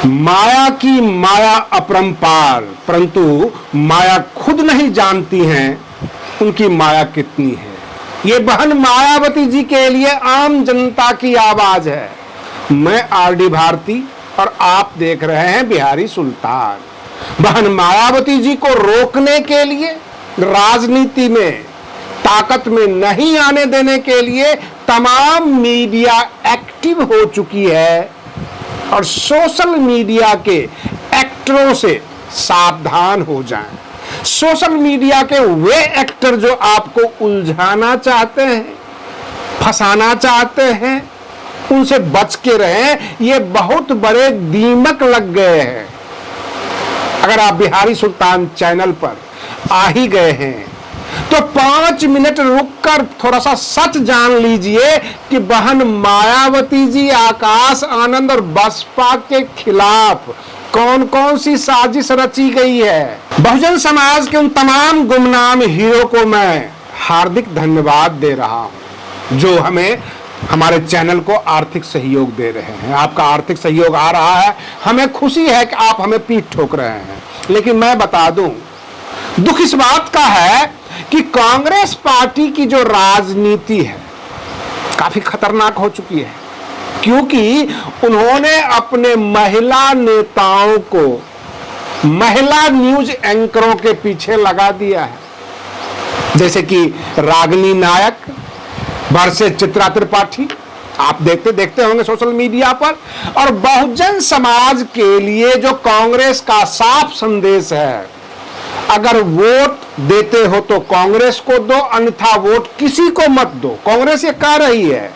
माया की माया अपरंपार, परंतु माया खुद नहीं जानती हैं उनकी माया कितनी है। ये बहन मायावती जी के लिए आम जनता की आवाज है। मैं आरडी भारती और आप देख रहे हैं बिहारी सुल्तान। बहन मायावती जी को रोकने के लिए, राजनीति में ताकत में नहीं आने देने के लिए तमाम मीडिया एक्टिव हो चुकी है और सोशल मीडिया के एक्टरों से सावधान हो जाएं। सोशल मीडिया के वे एक्टर जो आपको उलझाना चाहते हैं, फंसाना चाहते हैं, उनसे बच के रहें। ये बहुत बड़े दीमक लग गए हैं। अगर आप बिहारी सुल्तान चैनल पर आ ही गए हैं तो 5 मिनट रुककर थोड़ा सा सच जान लीजिए कि बहन मायावती जी, आकाश आनंद और बसपा के खिलाफ कौन कौन सी साजिश रची गई है। बहुजन समाज के उन तमाम गुमनाम हीरो को मैं हार्दिक धन्यवाद दे रहा हूं जो हमें, हमारे चैनल को आर्थिक सहयोग दे रहे हैं। आपका आर्थिक सहयोग आ रहा है, हमें खुशी है कि आप हमें पीठ ठोक रहे हैं। लेकिन मैं बता दूं, दुख इस बात का है कि कांग्रेस पार्टी की जो राजनीति है काफी खतरनाक हो चुकी है, क्योंकि उन्होंने अपने महिला नेताओं को महिला न्यूज एंकरों के पीछे लगा दिया है। जैसे कि रागिनी नायक वर्सेस चित्रा त्रिपाठी, आप देखते होंगे सोशल मीडिया पर। और बहुजन समाज के लिए जो कांग्रेस का साफ संदेश है, अगर वोट देते हो तो कांग्रेस को दो, अन्यथा वोट किसी को मत दो। कांग्रेस ये कह रही है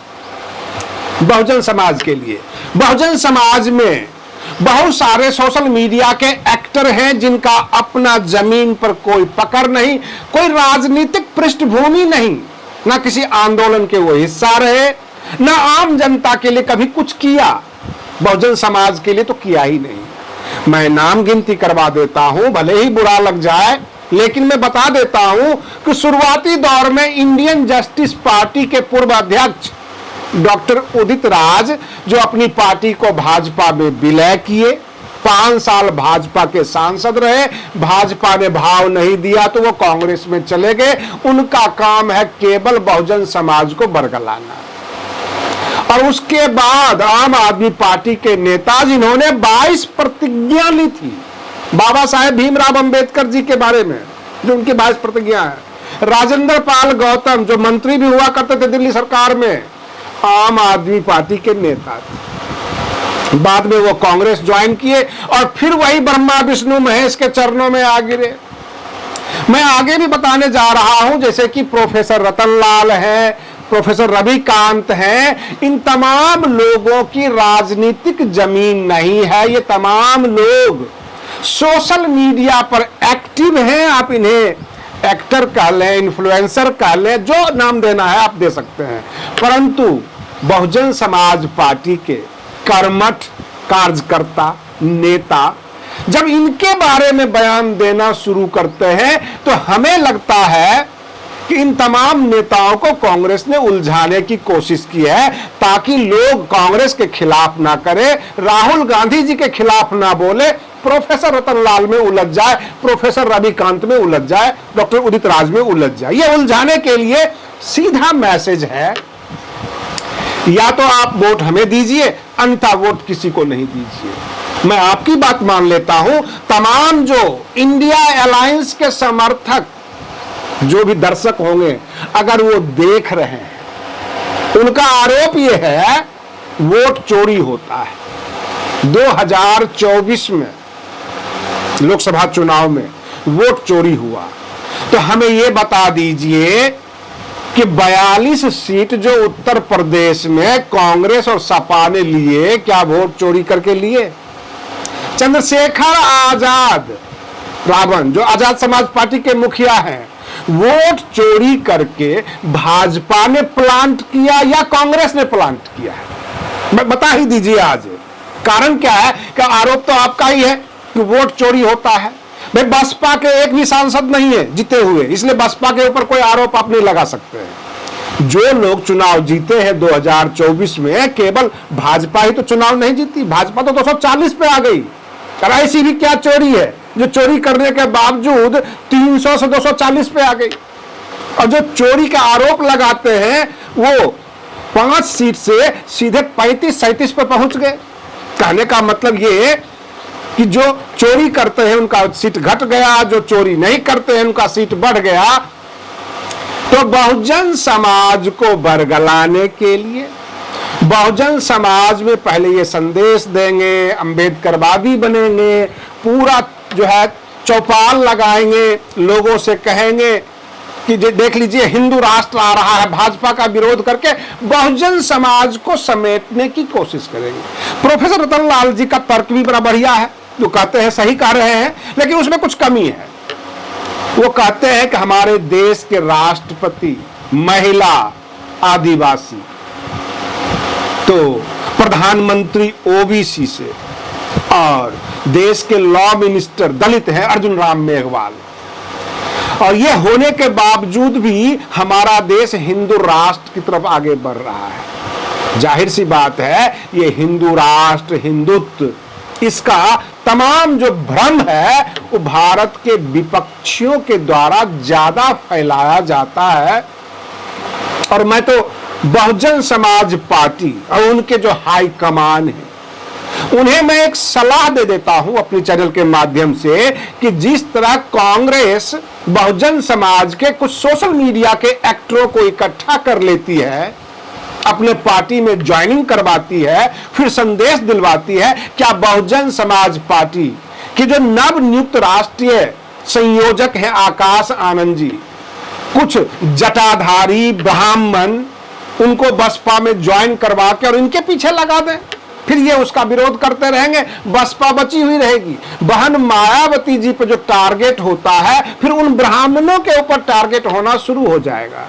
बहुजन समाज के लिए। बहुजन समाज में बहुत सारे सोशल मीडिया के एक्टर हैं जिनका अपना जमीन पर कोई पकड़ नहीं, कोई राजनीतिक पृष्ठभूमि नहीं, ना किसी आंदोलन के वो हिस्सा रहे, ना आम जनता के लिए कभी कुछ किया। बहुजन समाज के लिए तो किया ही नहीं। मैं नाम गिनती करवा देता हूं, भले ही बुरा लग जाए, लेकिन मैं बता देता हूं कि शुरुआती दौर में इंडियन जस्टिस पार्टी के पूर्व अध्यक्ष डॉक्टर उदित राज, जो अपनी पार्टी को भाजपा में विलय किए, 5 साल भाजपा के सांसद रहे, भाजपा ने भाव नहीं दिया तो वो कांग्रेस में चले गए। उनका काम है केवल बहुजन समाज को बरगलाना। और उसके बाद आम आदमी पार्टी के नेता जिन्होंने 22 प्रतिज्ञा ली थी बाबा साहेब भीमराव अंबेडकर जी के बारे में, जो उनकी 22 प्रतिज्ञा है। राजेंद्र पाल गौतम जो मंत्री भी हुआ करते थे दिल्ली सरकार में, आम आदमी पार्टी के नेता थे। बाद में वो कांग्रेस ज्वाइन किए और फिर वही ब्रह्मा विष्णु महेश के चरणों में आ गिरे। मैं आगे भी बताने जा रहा हूं, जैसे कि प्रोफेसर रतनलाल है, प्रोफेसर रविकांत हैं। इन तमाम लोगों की राजनीतिक जमीन नहीं है। ये तमाम लोग सोशल मीडिया पर एक्टिव हैं। आप इन्हें एक्टर कह लें, इन्फ्लुएंसर कह लें, जो नाम देना है आप दे सकते हैं। परंतु बहुजन समाज पार्टी के कर्मठ कार्यकर्ता, नेता जब इनके बारे में बयान देना शुरू करते हैं तो हमें लगता है कि इन तमाम नेताओं को कांग्रेस ने उलझाने की कोशिश की है, ताकि लोग कांग्रेस के खिलाफ ना करें, राहुल गांधी जी के खिलाफ ना बोले, प्रोफेसर रतनलाल में उलझ जाए, प्रोफेसर रविकांत में उलझ जाए, डॉक्टर उदित राज में उलझ जाए। ये उलझाने के लिए सीधा मैसेज है, या तो आप वोट हमें दीजिए, अन्यथा वोट किसी को नहीं दीजिए। मैं आपकी बात मान लेता हूं, तमाम जो इंडिया अलायंस के समर्थक, जो भी दर्शक होंगे, अगर वो देख रहे हैं, उनका आरोप ये है वोट चोरी होता है। 2024 में लोकसभा चुनाव में वोट चोरी हुआ, तो हमें ये बता दीजिए कि 42 सीट जो उत्तर प्रदेश में कांग्रेस और सपा ने लिए, क्या वोट चोरी करके लिए? चंद्रशेखर आजाद रावण, जो आजाद समाज पार्टी के मुखिया हैं, वोट चोरी करके भाजपा ने प्लांट किया या कांग्रेस ने प्लांट किया है? बता ही दीजिए आज। कारण क्या है? कि आरोप तो आपका ही है कि वोट चोरी होता है। भाई बसपा के एक भी सांसद नहीं है जीते हुए, इसलिए बसपा के ऊपर कोई आरोप आप नहीं लगा सकते हैं। जो लोग चुनाव जीते हैं 2024 में, केवल भाजपा ही तो चुनाव नहीं जीती, भाजपा तो 240 पे आ गई। और ऐसी भी क्या चोरी है जो चोरी करने के बावजूद 300 से 240 पे आ गई। और जो चोरी का आरोप लगाते हैं वो 5 सीट से सीधे 35-37 पे पहुंच गए। कहने का मतलब ये कि जो चोरी करते हैं उनका सीट घट गया, जो चोरी नहीं करते हैं उनका सीट बढ़ गया। तो बहुजन समाज को बरगलाने के लिए बहुजन समाज में पहले ये संदेश देंगे, अंबेडकरवादी बनेंगे, पूरा जो है चौपाल लगाएंगे, लोगों से कहेंगे कि देख लीजिए हिंदू राष्ट्र आ रहा है, भाजपा का विरोध करके बहुजन समाज को समेटने की कोशिश करेंगे। प्रोफेसर रतनलाल जी का तर्क भी बड़ा बढ़िया है, जो कहते हैं सही कह रहे हैं, लेकिन उसमें कुछ कमी है। वो कहते हैं कि हमारे देश के राष्ट्रपति महिला, आदिवासी, तो प्रधानमंत्री ओबीसी से, और देश के लॉ मिनिस्टर दलित हैं अर्जुन राम मेघवाल। और ये होने के बावजूद भी हमारा देश हिंदू राष्ट्र की तरफ आगे बढ़ रहा है। जाहिर सी बात है ये हिंदू राष्ट्र, हिंदुत्व, इसका तमाम जो भ्रम है वो भारत के विपक्षियों के द्वारा ज्यादा फैलाया जाता है। और मैं तो बहुजन समाज पार्टी और उनके जो हाई कमान है उन्हें मैं एक सलाह दे देता हूं अपने चैनल के माध्यम से कि जिस तरह कांग्रेस बहुजन समाज के कुछ सोशल मीडिया के एक्टरों को इकट्ठा कर लेती है, अपने पार्टी में ज्वाइनिंग करवाती है, फिर संदेश दिलवाती है, क्या बहुजन समाज पार्टी के जो नव नियुक्त राष्ट्रीय संयोजक हैं आकाश आनंद जी, कुछ जटाधारी ब्राह्मण उनको बसपा में ज्वाइन करवा के और इनके पीछे लगा दें, फिर ये उसका विरोध करते रहेंगे, बसपा बची हुई रहेगी। बहन मायावती जी पे जो टारगेट होता है फिर उन ब्राह्मणों के ऊपर टारगेट होना शुरू हो जाएगा।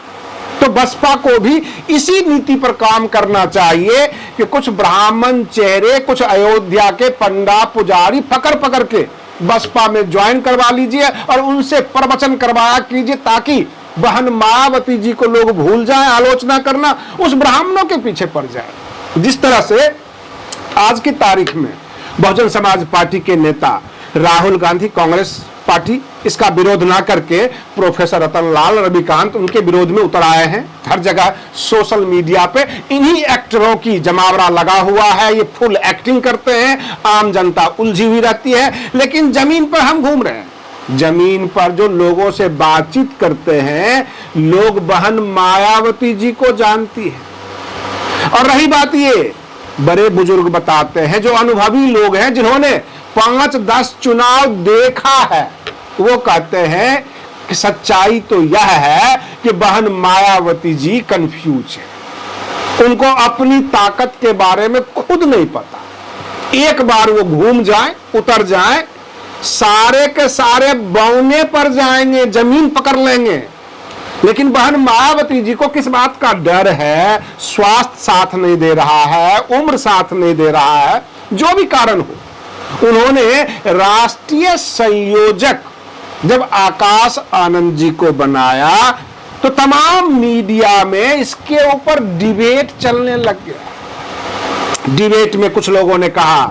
तो बसपा को भी इसी नीति पर काम करना चाहिए कि कुछ ब्राह्मण चेहरे, कुछ अयोध्या के पंडा पुजारी पकड़ पकड़ के बसपा में ज्वाइन करवा लीजिए और उनसे प्रवचन करवाया कीजिए, ताकि बहन मायावती जी को लोग भूल जाएं, आलोचना करना उस ब्राह्मणों के पीछे पड़ जाए। जिस तरह से आज की तारीख में बहुजन समाज पार्टी के नेता राहुल गांधी, कांग्रेस पार्टी इसका विरोध ना करके प्रोफेसर रतनलाल, रविकांत उनके विरोध में उतर आए हैं। हर जगह सोशल मीडिया पे इन्हीं एक्टरों की जमावड़ा लगा हुआ है, ये फुल एक्टिंग करते हैं, आम जनता उलझी हुई रहती है। लेकिन जमीन पर हम घूम रहे हैं, जमीन पर जो लोगों से बातचीत करते हैं लोग बहन मायावती जी को जानती है। और रही बात ये, बड़े बुजुर्ग बताते हैं, जो अनुभवी लोग हैं जिन्होंने 5-10 चुनाव देखा है, वो कहते हैं कि सच्चाई तो यह है कि बहन मायावती जी कंफ्यूज है, उनको अपनी ताकत के बारे में खुद नहीं पता। एक बार वो घूम जाए, उतर जाए, सारे के सारे बौने पर जाएंगे, जमीन पकड़ लेंगे। लेकिन बहन मायावती जी को किस बात का डर है? स्वास्थ्य साथ नहीं दे रहा है, उम्र साथ नहीं दे रहा है, जो भी कारण हो। उन्होंने राष्ट्रीय संयोजक जब आकाश आनंद जी को बनाया तो तमाम मीडिया में इसके ऊपर डिबेट चलने लग गया। डिबेट में कुछ लोगों ने कहा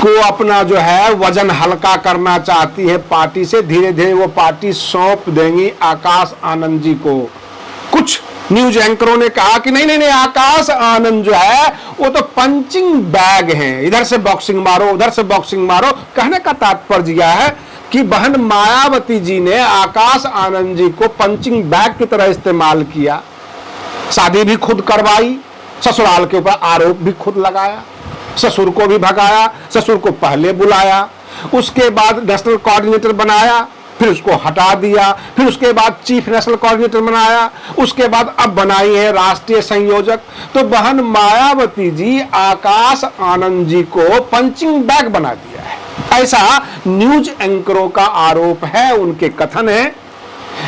को अपना जो है वजन हल्का करना चाहती है पार्टी से, धीरे धीरे वो पार्टी सौंप देंगी आकाश आनंद जी को। कुछ न्यूज एंकरों ने कहा कि नहीं नहीं नहीं, आकाश आनंद जो है वो तो पंचिंग बैग है, इधर से बॉक्सिंग मारो उधर से बॉक्सिंग मारो। कहने का तात्पर्य यह है कि बहन मायावती जी ने आकाश आनंद जी को पंचिंग बैग की तरह इस्तेमाल किया, शादी भी खुद करवाई, ससुराल के ऊपर आरोप भी खुद लगाया, ससुर को भी भगाया, ससुर को पहले बुलाया, उसके बाद नेशनल कोऑर्डिनेटर बनाया, फिर उसको हटा दिया, फिर उसके बाद चीफ नेशनल कोऑर्डिनेटर बनाया, उसके बाद अब बनाई है राष्ट्रीय संयोजक। तो बहन मायावती जी आकाश आनंद जी को पंचिंग बैग बना दिया है, ऐसा न्यूज एंकरों का आरोप है, उनके कथन है।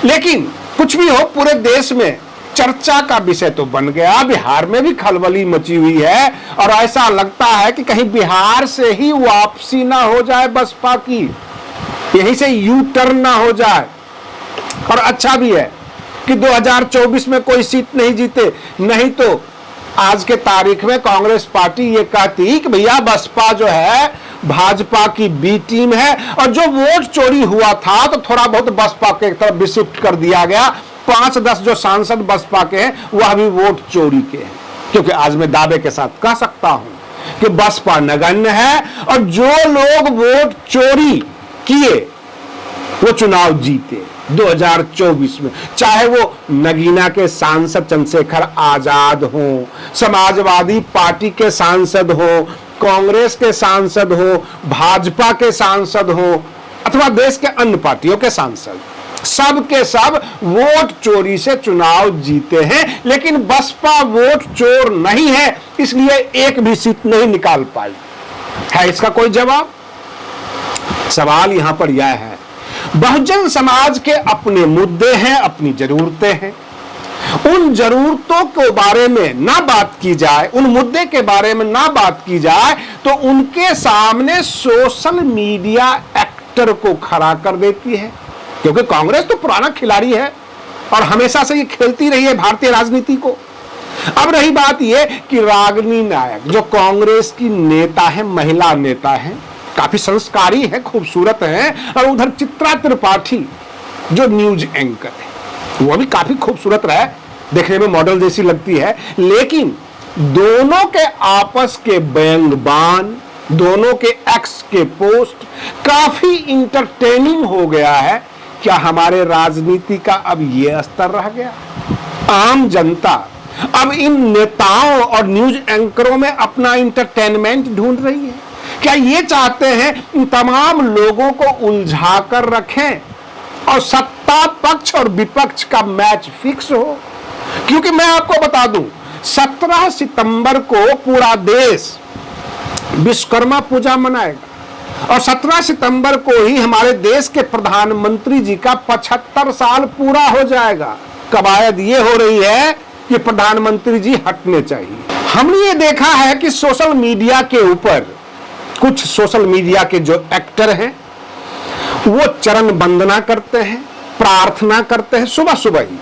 लेकिन कुछ भी हो, पूरे देश में चर्चा का विषय तो बन गया, बिहार में भी खलबली मची हुई है और ऐसा लगता है कि कहीं बिहार से ही वापसी ना हो जाए बसपा की, यहीं से यू टर्न ना हो जाए। और अच्छा भी है कि 2024 में कोई सीट नहीं जीते, नहीं तो आज के तारीख में कांग्रेस पार्टी ये कहती कि भैया बसपा जो है भाजपा की बी टीम है, और जो वोट चोरी हुआ था तो थोड़ा बहुत बसपा के तरफ भी शिफ्ट कर दिया गया। 5-10 जो सांसद बसपा के हैं वह भी वोट चोरी के हैं, क्योंकि आज मैं दावे के साथ कह सकता हूं कि बसपा नगण्य है, और जो लोग वोट चोरी किए वो चुनाव जीते 2024 में, चाहे वो नगीना के सांसद चंद्रशेखर आजाद हो, समाजवादी पार्टी के सांसद हो, कांग्रेस के सांसद हो, भाजपा के सांसद हो, अथवा देश के अन्य पार्टियों के सांसद, सब के सब वोट चोरी से चुनाव जीते हैं। लेकिन बसपा वोट चोर नहीं है, इसलिए एक भी सीट नहीं निकाल पाई है। इसका कोई जवाब? सवाल यहां पर यह है, बहुजन समाज के अपने मुद्दे हैं, अपनी जरूरतें हैं, उन जरूरतों के बारे में ना बात की जाए, उन मुद्दे के बारे में ना बात की जाए तो उनके सामने सोशल मीडिया एक्टर को खड़ा कर देती है, क्योंकि कांग्रेस तो पुराना खिलाड़ी है और हमेशा से ये खेलती रही है भारतीय राजनीति को। अब रही बात ये कि रागिनी नायक जो कांग्रेस की नेता है, महिला नेता है, काफी संस्कारी है, खूबसूरत है, और उधर चित्रा त्रिपाठी जो न्यूज एंकर है वो भी काफी खूबसूरत रहे, देखने में मॉडल जैसी लगती है, लेकिन दोनों के आपस के व्यंग्यबान, दोनों के एक्स के पोस्ट काफी इंटरटेनिंग हो गया है। क्या हमारे राजनीति का अब ये स्तर रह गया? आम जनता अब इन नेताओं और न्यूज एंकरों में अपना इंटरटेनमेंट ढूंढ रही है। क्या ये चाहते हैं इन तमाम लोगों को उलझा कर रखें और सत्ता पक्ष और विपक्ष का मैच फिक्स हो? क्योंकि मैं आपको बता दूं, 17 सितंबर को पूरा देश विश्वकर्मा पूजा मनाएगा, और 17 सितंबर को ही हमारे देश के प्रधानमंत्री जी का 75 साल पूरा हो जाएगा। कवायद ये हो रही है कि प्रधानमंत्री जी हटने चाहिए। हमने ये देखा है कि सोशल मीडिया के ऊपर कुछ सोशल मीडिया के जो एक्टर हैं वो चरण वंदना करते हैं, प्रार्थना करते हैं सुबह सुबह ही।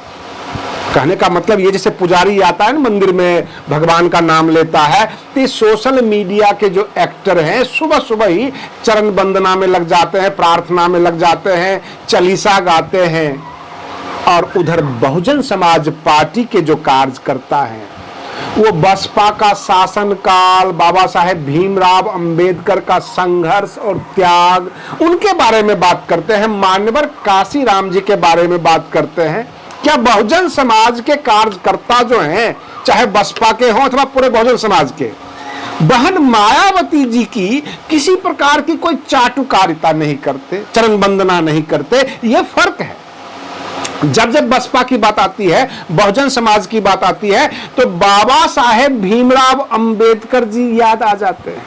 कहने का मतलब ये, जैसे पुजारी आता है ना मंदिर में, भगवान का नाम लेता है, तो सोशल मीडिया के जो एक्टर हैं सुबह सुबह ही चरण वंदना में लग जाते हैं, प्रार्थना में लग जाते हैं, चालीसा गाते हैं। और उधर बहुजन समाज पार्टी के जो कार्यकर्ता हैं वो बसपा का शासनकाल, बाबा साहेब भीमराव अंबेडकर का संघर्ष और त्याग, उनके बारे में बात करते हैं, मान्यवर काशीराम जी के बारे में बात करते हैं। क्या बहुजन समाज के कार्यकर्ता जो हैं, चाहे बसपा के हों अथवा पूरे बहुजन समाज के, बहन मायावती जी की किसी प्रकार की कोई चाटुकारिता नहीं करते, चरण वंदना नहीं करते? ये फर्क है। जब जब बसपा की बात आती है, बहुजन समाज की बात आती है, तो बाबा साहेब भीमराव अंबेडकर जी याद आ जाते हैं,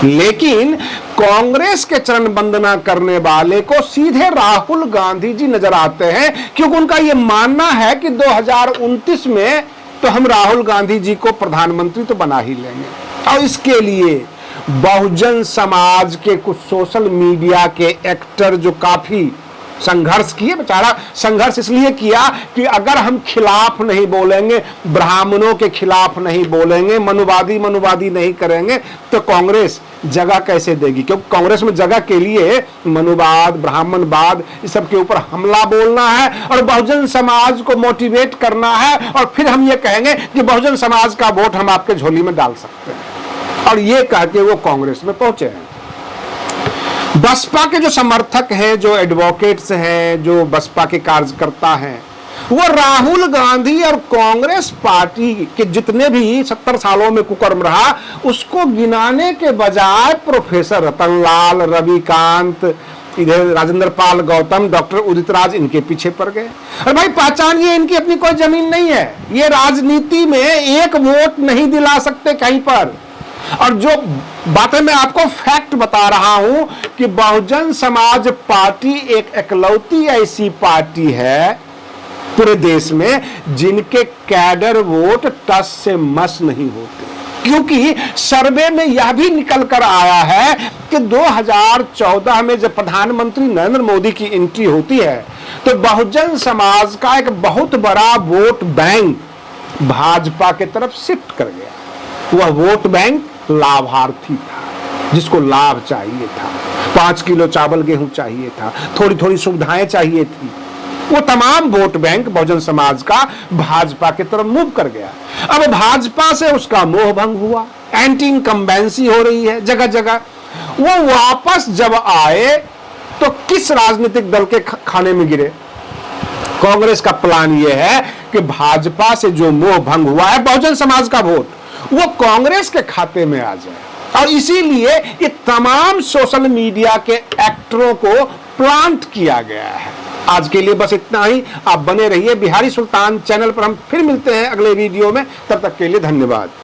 लेकिन कांग्रेस के चरण वंदना करने वाले को सीधे राहुल गांधी जी नजर आते हैं, क्योंकि उनका यह मानना है कि 2029 में तो हम राहुल गांधी जी को प्रधानमंत्री तो बना ही लेंगे। और इसके लिए बहुजन समाज के कुछ सोशल मीडिया के एक्टर जो काफी संघर्ष किए, बेचारा संघर्ष इसलिए किया कि अगर हम खिलाफ नहीं बोलेंगे, ब्राह्मणों के खिलाफ नहीं बोलेंगे, मनुवादी नहीं करेंगे, तो कांग्रेस जगह कैसे देगी? क्योंकि कांग्रेस में जगह के लिए मनुवाद, ब्राह्मणवाद, इस सब के ऊपर हमला बोलना है और बहुजन समाज को मोटिवेट करना है, और फिर हम ये कहेंगे कि बहुजन समाज का वोट हम आपके झोली में डाल सकते हैं। और ये कह के वो कांग्रेस में पहुंचे हैं। बसपा के जो समर्थक हैं, जो एडवोकेट्स हैं, जो बसपा के कार्यकर्ता हैं, वो राहुल गांधी और कांग्रेस पार्टी के जितने भी 70 सालों में कुकर्म रहा उसको गिनाने के बजाय प्रोफेसर रतनलाल, रविकांत, इधर राजेंद्र पाल गौतम, डॉक्टर उदित राज, इनके पीछे पड़ गए। और भाई पहचानिए, इनकी अपनी कोई जमीन नहीं है, ये राजनीति में एक वोट नहीं दिला सकते कहीं पर। और जो बातें मैं आपको फैक्ट बता रहा हूं कि बहुजन समाज पार्टी एक एकलौती ऐसी पार्टी है पूरे देश में जिनके कैडर वोट टस से मस नहीं होते। क्योंकि सर्वे में यह भी निकल कर आया है कि 2014 में जब प्रधानमंत्री नरेंद्र मोदी की एंट्री होती है तो बहुजन समाज का एक बहुत बड़ा वोट बैंक भाजपा की तरफ शिफ्ट कर गया। वह वोट बैंक लाभार्थी था, जिसको लाभ चाहिए था, 5 किलो चावल गेहूं चाहिए था, थोड़ी थोड़ी सुविधाएं चाहिए थी, वो तमाम वोट बैंक बहुजन समाज का भाजपा की तरफ मूव कर गया। अब भाजपा से उसका मोह भंग हुआ, एंटी इनकम्बेंसी हो रही है जगह जगह। वो वापस जब आए तो किस राजनीतिक दल के खाने में गिरे? कांग्रेस का प्लान यह है कि भाजपा से जो मोह भंग हुआ है बहुजन समाज का वोट, वो कांग्रेस के खाते में आ जाए। और इसीलिए ये तमाम सोशल मीडिया के एक्टरों को प्लांट किया गया है। आज के लिए बस इतना ही। आप बने रहिए बिहारी सुल्तान चैनल पर। हम फिर मिलते हैं अगले वीडियो में। तब तक के लिए धन्यवाद।